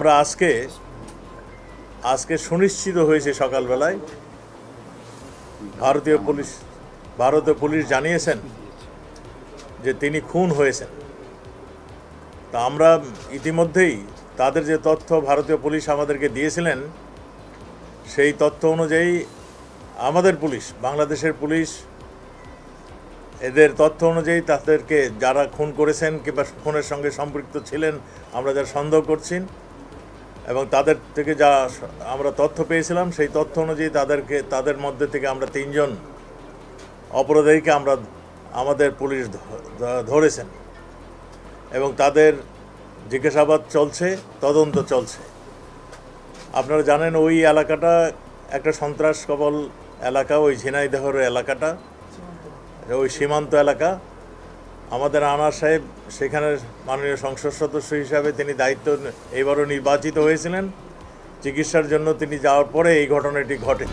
আমরা আজকে সুনিশ্চিত হয়েছে সকালবেলায় ভারতীয় পুলিশ জানিয়েছেন যে তিনি খুন হয়েছেন। তা আমরা ইতিমধ্যেই তাদের যে তথ্য ভারতীয় পুলিশ আমাদেরকে দিয়েছিলেন সেই তথ্য অনুযায়ী আমাদের পুলিশ, বাংলাদেশের পুলিশ, এদের তথ্য অনুযায়ী তাদেরকে যারা খুন করেছেন কিংবা খুনের সঙ্গে সম্পৃক্ত ছিলেন আমরা যারা সন্দেহ করছি এবং তাদের থেকে যা আমরা তথ্য পেয়েছিলাম সেই তথ্য অনুযায়ী তাদের মধ্যে থেকে আমরা 3 জন অপরাধীকে আমাদের পুলিশ ধরেছেন এবং তাদের জিজ্ঞাসাবাদ চলছে, তদন্ত চলছে। আপনারা জানেন ওই এলাকাটা একটা সন্ত্রাস কবল এলাকা, ওই ঝিনাইদহের এলাকাটা, ওই সীমান্ত এলাকা। আমাদের আনার সাহেব সেখানে মাননীয় সংসদ সদস্য হিসাবে তিনি দায়িত্ব এবারও নির্বাচিত হয়েছিলেন। চিকিৎসার জন্য তিনি যাওয়ার পরে এই ঘটনাটি ঘটে।